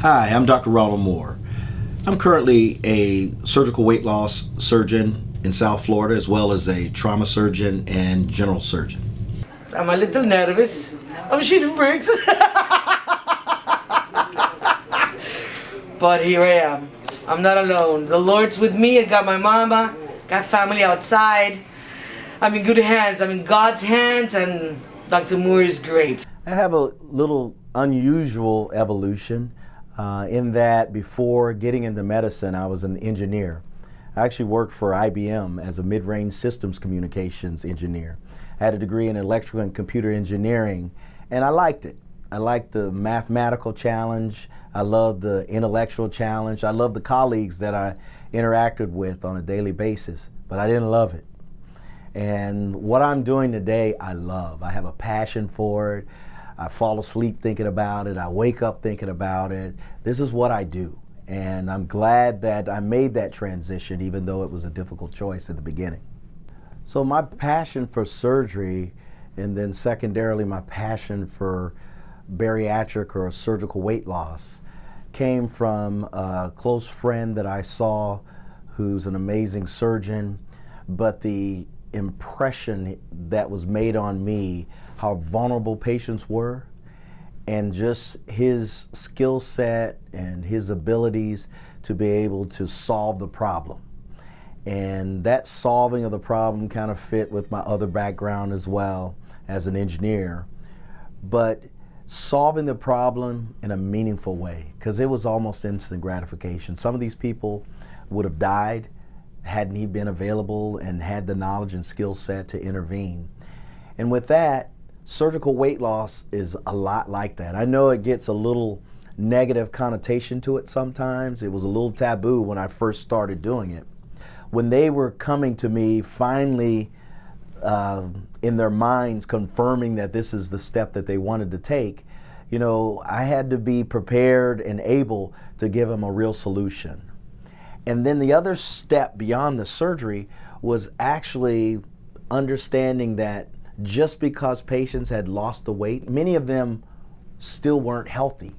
Hi, I'm Dr. Ronald Moore. I'm currently a surgical weight loss surgeon in South Florida, as well as a trauma surgeon and general surgeon. I'm a little nervous. I'm shooting bricks. But here I am. I'm not alone. The Lord's with me. I got my mama, got family outside. I'm in good hands. I'm in God's hands, and Dr. Moore is great. I have a little unusual evolution in that before getting into medicine, I was an engineer. I actually worked for IBM as a mid-range systems communications engineer. I had a degree in electrical and computer engineering, and I liked it. I liked the mathematical challenge. I loved the intellectual challenge. I loved the colleagues that I interacted with on a daily basis, but I didn't love it. And what I'm doing today, I love. I have a passion for it. I fall asleep thinking about it. I wake up thinking about it. This is what I do. And I'm glad that I made that transition, even though it was a difficult choice at the beginning. So my passion for surgery, and then secondarily my passion for bariatric or surgical weight loss, came from a close friend that I saw who's an amazing surgeon, but the impression that was made on me, how vulnerable patients were, and just his skill set and his abilities to be able to solve the problem. And that solving of the problem kind of fit with my other background as well as an engineer, but solving the problem in a meaningful way, because it was almost instant gratification. Some of these people would have died hadn't he been available and had the knowledge and skill set to intervene. And with that, surgical weight loss is a lot like that. I know it gets a little negative connotation to it sometimes. It was a little taboo when I first started doing it. When they were coming to me finally in their minds confirming that this is the step that they wanted to take, you know, I had to be prepared and able to give them a real solution. And then the other step beyond the surgery was actually understanding that just because patients had lost the weight, many of them still weren't healthy.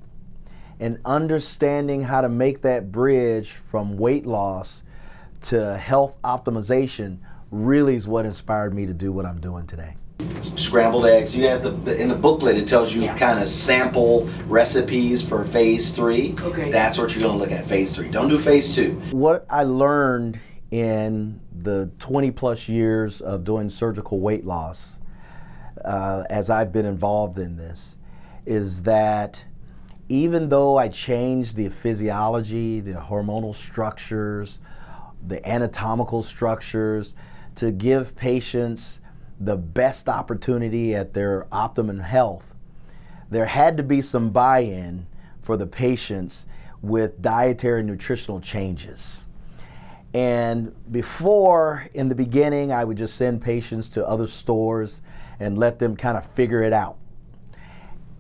And understanding how to make that bridge from weight loss to health optimization really is what inspired me to do what I'm doing today. Scrambled eggs. You have in the booklet it tells you kind of sample recipes for phase 3. Okay. That's what you're going to look at, phase 3. Don't do phase 2. What I learned in the 20 plus years of doing surgical weight loss, as I've been involved in this, is that even though I changed the physiology, the hormonal structures, the anatomical structures to give patients the best opportunity at their optimum health, there had to be some buy-in for the patients with dietary and nutritional changes. And before, in the beginning, I would just send patients to other stores and let them kind of figure it out.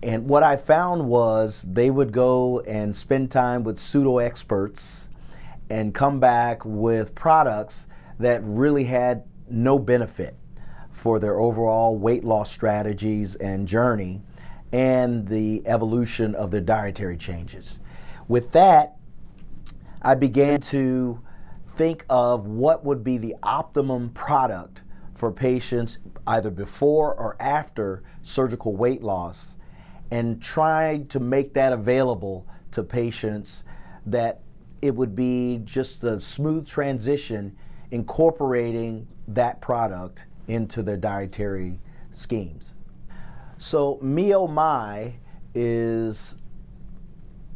And what I found was they would go and spend time with pseudo experts and come back with products that really had no benefit for their overall weight loss strategies and journey and the evolution of their dietary changes. With that, I began to think of what would be the optimum product for patients either before or after surgical weight loss, and tried to make that available to patients that it would be just a smooth transition incorporating that product into their dietary schemes. So Meomi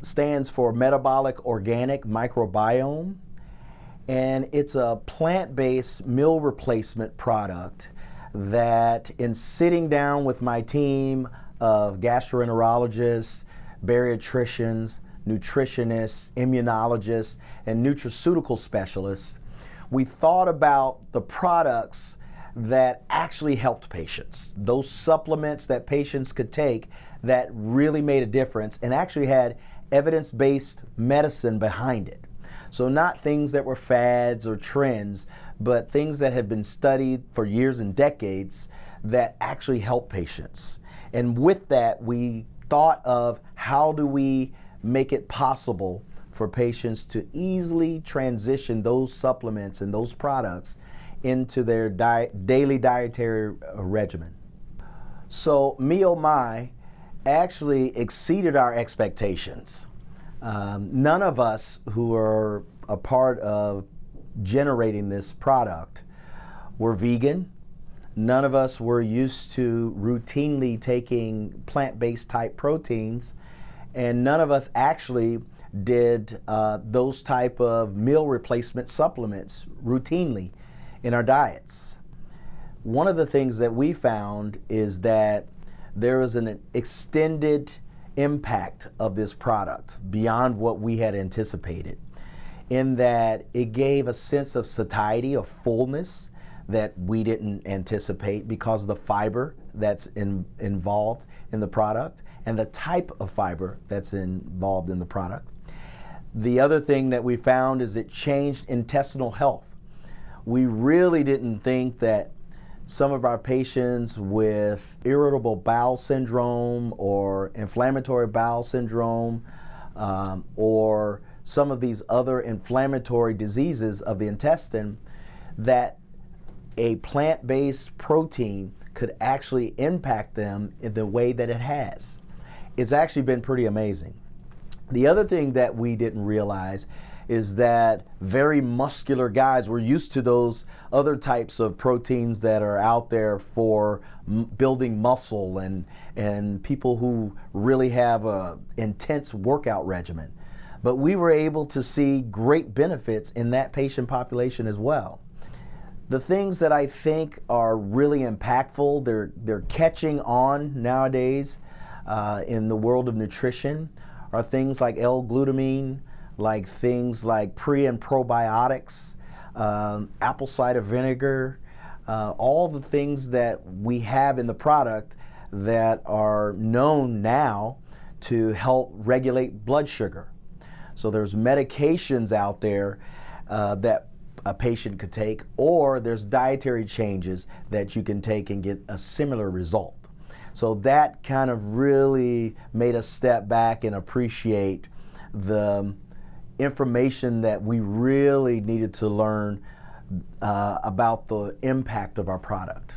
stands for Metabolic Organic Microbiome, and it's a plant-based meal replacement product that, in sitting down with my team of gastroenterologists, bariatricians, nutritionists, immunologists, and nutraceutical specialists, we thought about the products that actually helped patients, those supplements that patients could take that really made a difference and actually had evidence-based medicine behind it. So not things that were fads or trends, but things that have been studied for years and decades that actually help patients. And with that, we thought of how do we make it possible for patients to easily transition those supplements and those products into their daily dietary regimen. So Meomi actually exceeded our expectations. None of us who are a part of generating this product were vegan. None of us were used to routinely taking plant-based type proteins, and none of us actually did those type of meal replacement supplements routinely in our diets. One of the things that we found is that there is an extended impact of this product beyond what we had anticipated, in that it gave a sense of satiety, of fullness that we didn't anticipate because of the fiber that's involved in the product and the type of fiber that's involved in the product. The other thing that we found is it changed intestinal health. We really didn't think that some of our patients with irritable bowel syndrome or inflammatory bowel syndrome or some of these other inflammatory diseases of the intestine, that a plant-based protein could actually impact them in the way that it has. It's actually been pretty amazing. The other thing that we didn't realize is that very muscular guys, we're used to those other types of proteins that are out there for building muscle and people who really have a intense workout regimen. But we were able to see great benefits in that patient population as well. The things that I think are really impactful, they're catching on nowadays in the world of nutrition, are things like L-glutamine, like things like pre and probiotics, apple cider vinegar, all the things that we have in the product that are known now to help regulate blood sugar. So there's medications out there that a patient could take, or there's dietary changes that you can take and get a similar result. So that kind of really made us step back and appreciate the information that we really needed to learn about the impact of our product.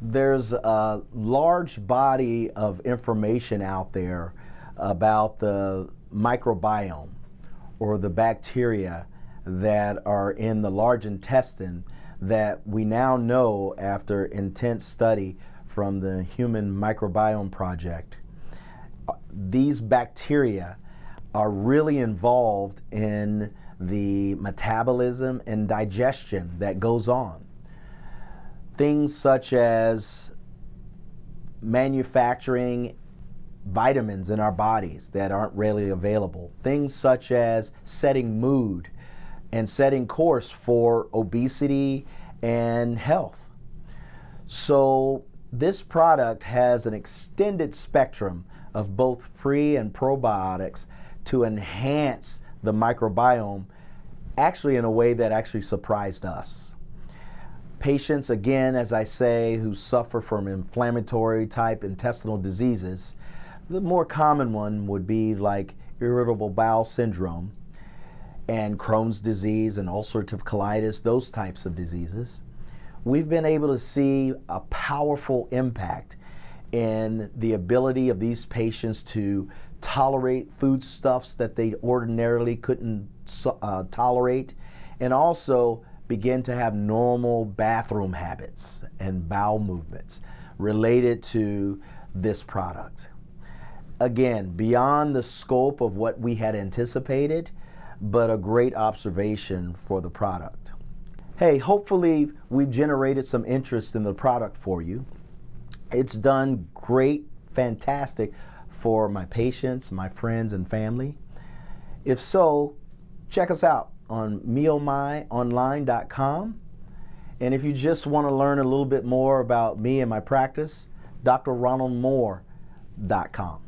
There's a large body of information out there about the microbiome or the bacteria that are in the large intestine that we now know after intense study from the Human Microbiome Project. These bacteria are really involved in the metabolism and digestion that goes on. Things such as manufacturing vitamins in our bodies that aren't readily available. Things such as setting mood and setting course for obesity and health. So this product has an extended spectrum of both pre and probiotics to enhance the microbiome, actually in a way that actually surprised us. Patients, again, as I say, who suffer from inflammatory type intestinal diseases, the more common one would be like irritable bowel syndrome and Crohn's disease and ulcerative colitis, those types of diseases. We've been able to see a powerful impact in the ability of these patients to tolerate foodstuffs that they ordinarily couldn't tolerate, and also begin to have normal bathroom habits and bowel movements related to this product. Again, beyond the scope of what we had anticipated, but a great observation for the product. Hey, hopefully we've generated some interest in the product for you. It's done great, fantastic for my patients, my friends, and family. If so, check us out on meomionline.com. And if you just want to learn a little bit more about me and my practice, drronaldmoore.com.